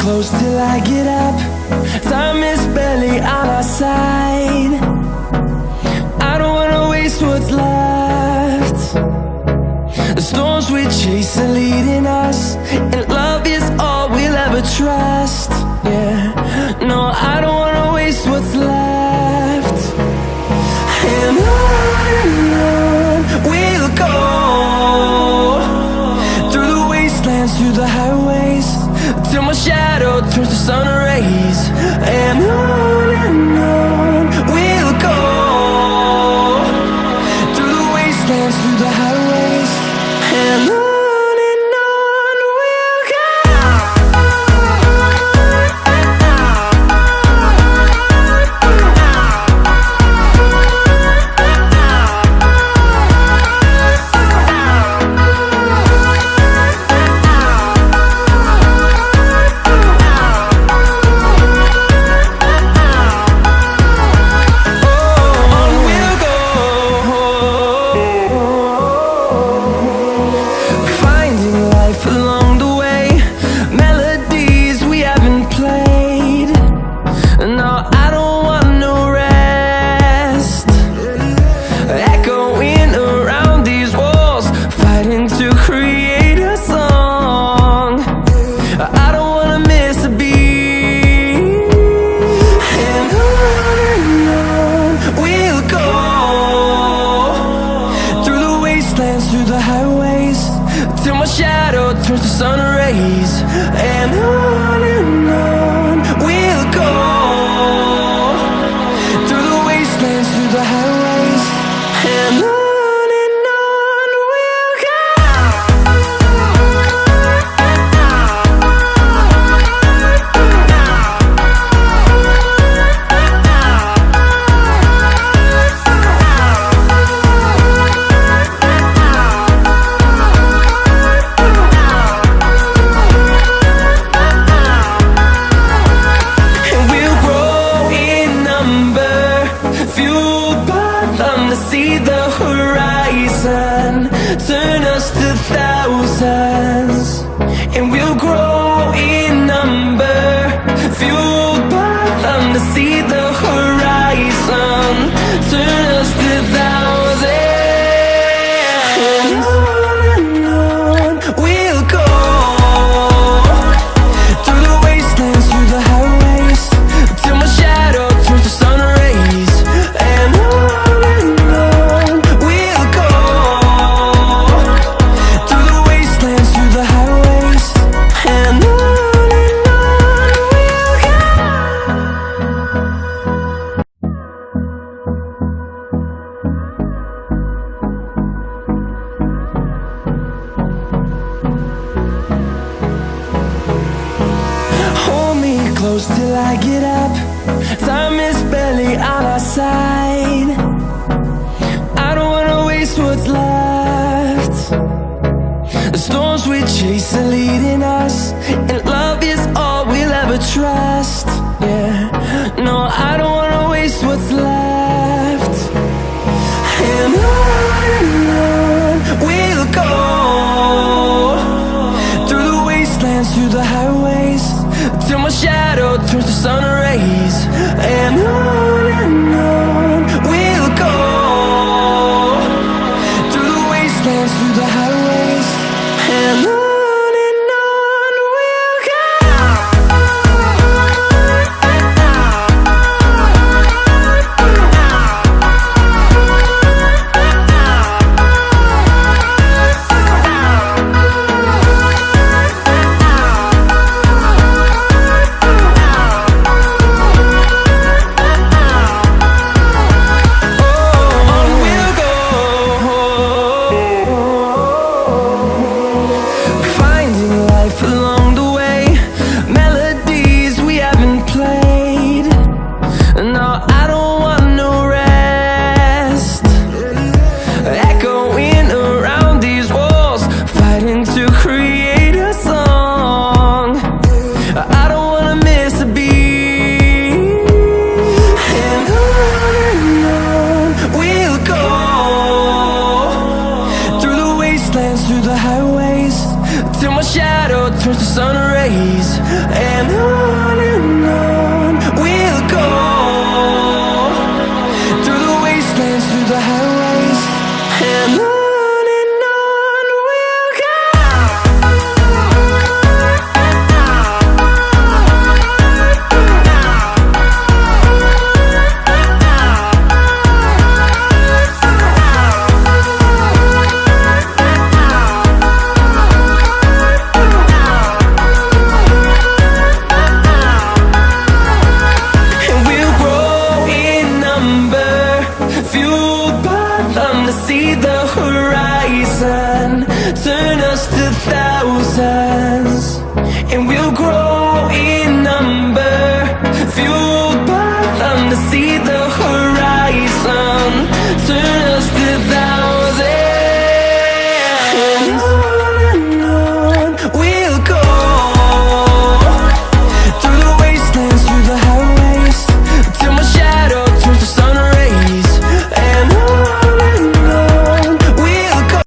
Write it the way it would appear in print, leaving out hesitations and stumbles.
close till I get up. Time is barely on our side. I don't wanna waste what's left. The storms we chase are leading us, and love is all we'll ever trust. Yeah, no, I don't wanna waste what's left. And on we'll go, through the wastelands, through the highways, till my shadow turns to sun rays. And on we'll go, through the wastelands, through the highways, and on we'll go. Along the way, melodies we haven't played. No, I don't want no rest. Echoing around these walls, fighting to create a song. I don't wanna miss a beat. And on we'll go, through the wastelands, through the highways, till my shadow turns to sun rays. And on we'll go, through the wastelands, through the highways, and on we'll go. See the horizon, turn us to thousands, and we'll grow in number, fueled by them. To see the horizon, turn us to thousands, and on we'll go, through the wastelands, through the highways, till my shadow turns to sun rays. And close till I get up. Time is barely on our side. I don't wanna waste what's left. The storms we chase are leading us, and love is all we'll ever trust. Yeah, no, I don't wanna waste what's left. And on we'll go, through the wastelands, through the highways, till my shadow turns to sun rays.